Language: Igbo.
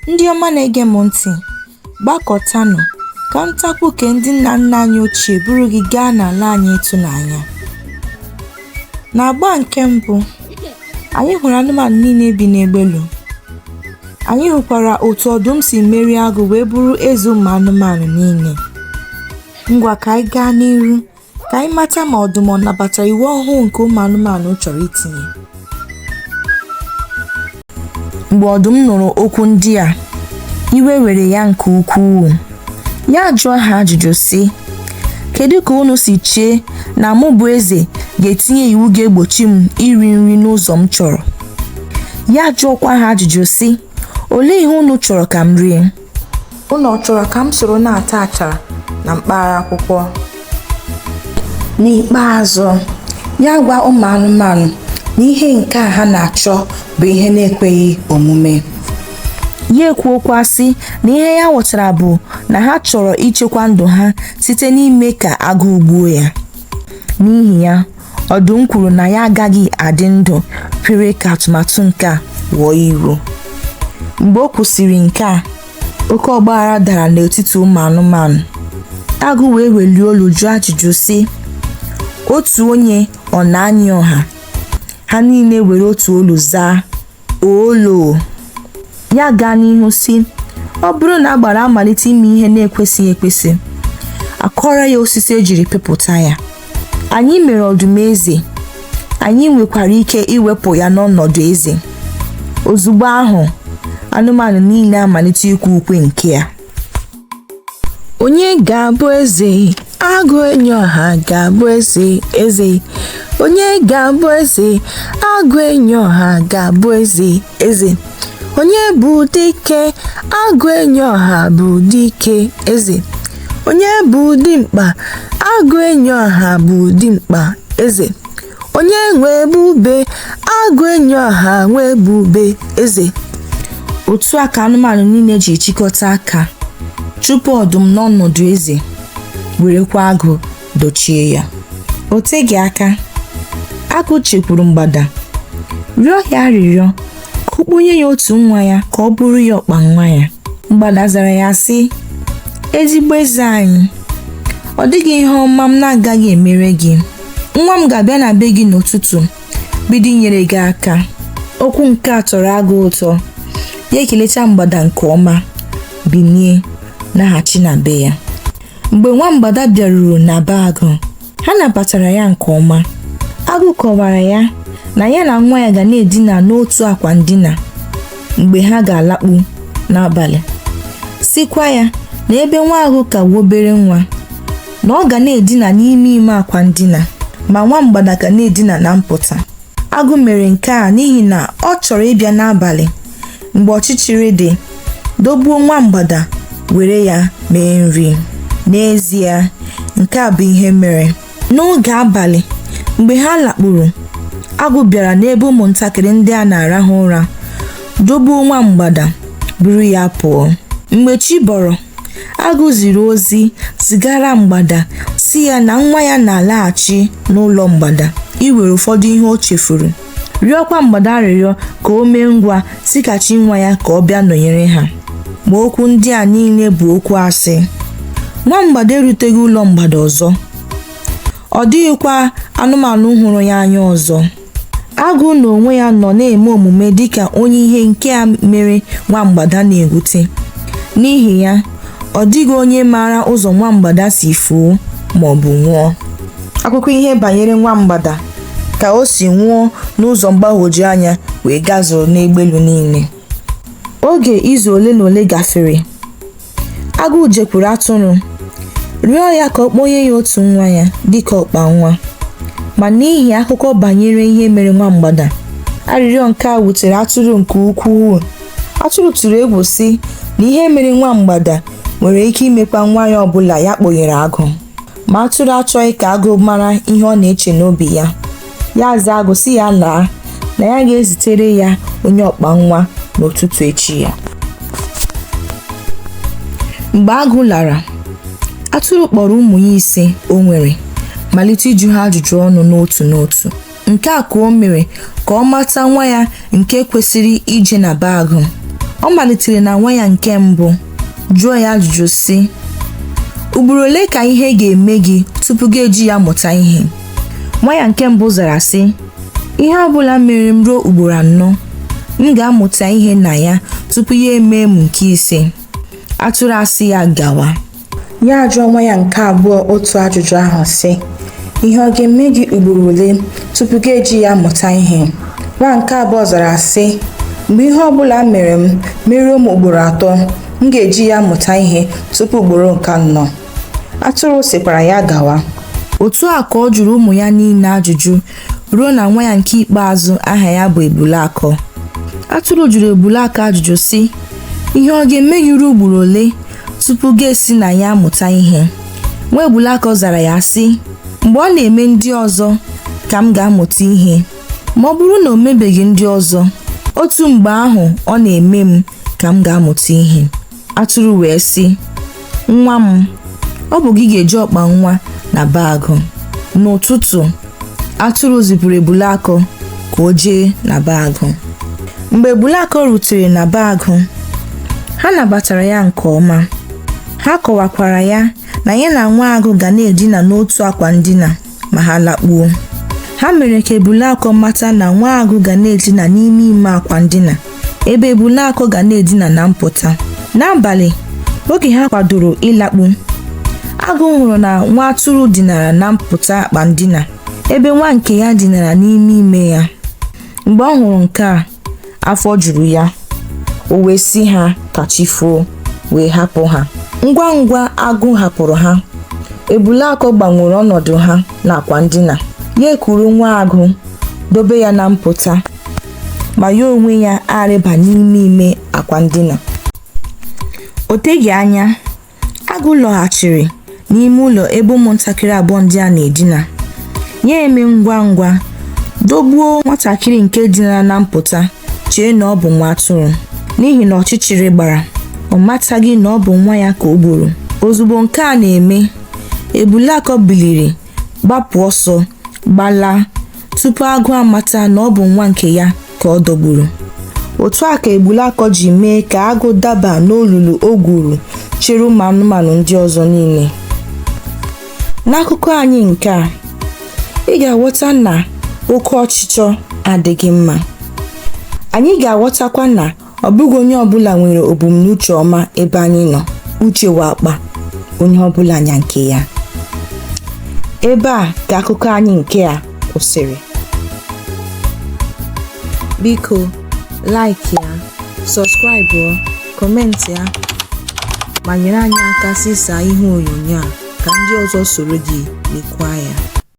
Ndị ọma na-ege m ntị, gbakọtanụ ka ntakwu ke ndị nna nna anyị ochie buru gị gaa n'ala anyị ịtụnanya. N'agba nke mbụ, anyị hụrụ anụmanụ niile bi n'egbelu. Anyị hụkwara otu ọdụm si merie agụ wee bụrụ eze ụmụ anụmanụ niile. Ngwa ka anyị gaa n'iru ka anyị mata ma ọdụm ọ nabatara iwu ọhụụ nke ụmụ anụmanụ chọrọ itinye. Mgbe ọdụm nụrụ okwu ndị a, iwe were ya nke ukwuu. Ya jụọ ha ajụjụ sị, kedu ka unu si chee na mụ bụ eze ga-etinye iwu ga-egbochi m iri nri n'ụzọ m chọrọ? Ya jụọkwa ha ajụjụ sị, olee ihe unu chọrọ ka m rie? Unu chọrọ ka m soro na-ata achara na mkpara akwụkwọ? N'ikpeazụ, ya gwa ụmụ anụmanụ na ihe nke a ha na-achọ bụ ihe na-ekweghị omume. Ya ekwuokwa sị na ihe ya ghọtara bụ na ha chọrọ ichekwa ndụ ha site n'ime ka agụụ gbuo ya. N'ihi ya, ọdụm kwuru na ya agaghị adị ndụ pere ka atụmatụ nke a ghọọ iro. Mgbe o kwusịrị nke a, oke ọgbaghara dara n'etiti ụmụ anụmanụ. Agụ wee welie olu jụọ ajụjụ sị, otu onye ọ na-anyị ọha? Ha niile were otu olu zaa, olo. Ya gaa n'ihu sị, ọ bụrụ na a gbara amalite ime ihe na-ekwesịghị ekwesị, akọrọ ya osisi ejiri pịpụta ya. Anyị mere ọdụm eze, anyị nwekwara ike iwepụ ya n'ọnọdụ eze. Ozugbo ahụ, anụmanụ niile amalite ikwu ukwe nke ya. Onye ga-abụ eze? Agụ enyi ọha ga-abụ eze, eze. Onye ga-abụ eze? Agụ enyi ọha ga-abụ eze, eze. Onye bụ dike? Agụ enyi ọha bụ dike, eze. Onye bụ dimkpa? Agụ enyi ọha bụ dimkpa, eze. Onye nwe ebube? Agụ enyi ọha nwe ebube, eze. Otu a ka anụmanụ niile ji chịkọta aka chụpụ ọdụm n'ọnọdụ eze, werekwa agụ dochie ya. O teghị aka, agụ chekwuru mgbada, rịọ ya arịrịọ ka o kponye ya otu nwa ya ka ọ bụrụ ya ọkpa nwa ya. Mgbada zara ya sị, ezigbo eze anyị, ọ dịghị ihe ọma m na-agaghị emere gị. Nwa m ga-abịa na be gị n'ụtụtụ bido inyere gị aka. Okwu nke a tọrọ agụ ụtọ. Ya ekelecha mgbada nke ọma, binie naghachi na be ya. Mgbe nwa mgbada bịaruru na be agụ, ha nabatara ya nke ọma. Agụ kọwara ya na ya na nwa ya ga na-edina n'otu akwa ndina mgbe ha ga-alakpu n'abalị. Sikwa ya na ebe nwa agụ ka obere nwa, na ọ ga na-edina n'ime ime akwa ndina, ma nwa mgbada ga na-edina na mpụta. Agụ mere nke a n'ihi na ọ chọrọ ịbịa n'abalị mgbe ọchịchịrị dị, dọgbuo nwa mgbada were ya mee nri. N'ezie, nke a bụ ihe mere. N'oge abalị, mgbe ha lakpuru, agụ bịara n'ebe ụmụntakịrị ndị a na-arahụ ụra, dọgbuo nwa mgbada, buru ya pụọ. Mgbe chi bọrọ, agụ ziri ozi zigara mgbada si ya na nwa ya na-alaghachi n'ụlọ mgbada iwere ụfọdụ ihe o chefuru. Rịọkwa mgbada arịrịọ ka o mee ngwa sikachi nwa ya ka ọ bịa nọnyere ha. Ma okwu ndị a niile bụ okwu asị. Nwa mgbada eruteghị ụlọ mgbada ọzọ. Ọ dịghịkwa anụmanụ hụrụ ya anya ọzọ. Agụ na onwe ya nọ na-eme omume dịka onye ihe nke a mere nwa mgbada na-ewute. N'ihi ya, ọ dịghị onye maara ụzọ nwa mgbada si fuo ma ọ bụ nwụọ. Akụkọ ihe banyere nwa mgbada ka o si nwụọ n'ụzọ mgbagwoju anya wee gazuru n'egbelu niile. Oge izu ole na ole gafere, agụ jekwuru atụrụ, rịọ ya ka ọ kponye ya otu nwa ya dịka ọkpa nwa. Ma n'ihi akụkọ banyere ihe mere nwa mgbada, arịrịọ nke a wutere atụrụ nke ukwuu. Atụrụ tụrụ egwu sị na ihe mere nwa mgbada nwere ike imekwa nwa ya ọbụla ya kponyere agụ. Ma atụrụ achọghị ka agụ mara ihe ọ na-eche n'obi ya. Ya zaa agụ sị ya laa na ya ga-ezitere ya onye ọkpa nwa n'ụtụtụ echi ya. Mgbe agụ lara, atụrụ kpọrọ ụmụ ya ise o nwere, malite ịjụ ha ajụjụ ọnụ n'otu n'otu. Nke a ka o mere ka ọ mata nwa ya nke kwesịrị ije na be agụ. Ọ malitere na nwa ya nke mbụ jụọ ya ajụjụ sị, ugboro ole ka ihe ga-eme gị tupu gị eji ya mụta ihe? Nwa ya nke mbụ zara sị, ihe ọ bụla mere m ruo ugboro 4, m ga-amụta ihe na ya tupu ya emee m nke 5. Atụrụ asị ya gawa. Ya jụọ nwa ya nke abụọ otu ajụjụ ahụ sị, ihe ọ ga-eme gị ugboro ole tupu gị eji ya mụta ihe? Nwa nke abụọ zara sị, mgbe ihe ọ bụla mere m meruo m ugboro 3, m ga-eji ya mụta ihe tupu ugboro nke 4. Atụrụ sịkwara ya gawa. Otu a ka ọ jụrụ ụmụ ya niile ajụjụ ruo na nwa ya nke ikpeazụ aha ya bụ Ebule Ako. Atụrụ jụrụ Ebule Ako ajụjụ sị, ihe ọ ga-eme gị ruo ugboro ole tupu gị esi na ya mụta ihe? Nwa Ebule Ako zara ya sị, mgbe ọ na-eme ndị ọzọ ka m ga-amụta ihe, ma ọ bụrụ na o mebeghị ndị ọzọ, otu mgbe ahụ ọ na-eme m ka m ga-amụta ihe. Atụrụ wee sị, nwa m, ọ bụ gị ga-eji ọkpa nwa na baagụ. N'ụtụtụ, atụrụ zipụrụ Ebule Ako ka o jee na baagụ. Mgbe Ebule Ako rutere na baagụ, ha nabatara ya nke ọma. Ha kọwakwara ya na ya na nwa agụ ga na-edina n'otu akwa ndina ma ha lakpuo. Ha mere ka Ebule Ako mata na nwa agụ ga na-edina n'ime ime akwa ndina, ebe Ebule Ako ga na-edina na mpụta. N'abalị, oge ha kwadoro ịlakpu, agụ hụrụ na nwa atụrụ dinara na mpụta akpa ndina, ebe nwa nke ya dinara n'ime ime ya. Mgbe ọ hụrụ nke a, afọ juru ya. O wee sị ha ka chi foo, wee hapụ ha. Ngwa ngwa agụ hapụrụ ha, Ebule Ako gbanwere ọnọdụ ha n'akwa ndina. Ya ekuru nwa agụ dobe ya na mpụta, ma ya onwe ya arịba n'ime ime akwa ndina. O teghị anya, agụ lọghachiri n'ime ụlọ ebe ụmụntakịrị abụọ ndị a na-edina. Ya eme ngwa ngwa dogbuo nwatakịrị nke dinara na mpụta, chee na ọ bụ nwa atụrụ. N'ihi na ọchịchịrị gbara, ọ mataghị na ọ bụ nwa ya ka o gburu. Ozugbo nke a na-eme, Ebule Ako biliri gbapụ ọsọ gbalaa tupu agụ amata na ọ bụ nwa nke ya ka ọ dọgburu. Otu a ka Ebule Ako ji mee ka agụ daba n'olulu o gwuru chere ụmụ anụmanụ ndị ọzọ niile. N'akụkọ anyị nke a, ị ga-aghọta na oke ọchịchọ adịghị mma. Anyị ga-aghọtakwa na ọ bụghị onye ọbụla nwere ebumnuche ọma ebe anyị nọ. Uche wakpa onye ọbụla anya nke ya. Ebe a ka akụkọ anyị nke a kwụsịrị. Biko, like ya, subscribe, comment ya, ma nyere anyị aka sịsaa ihe onyonyo a ka ndị ọzọ soro gị lekwa ya.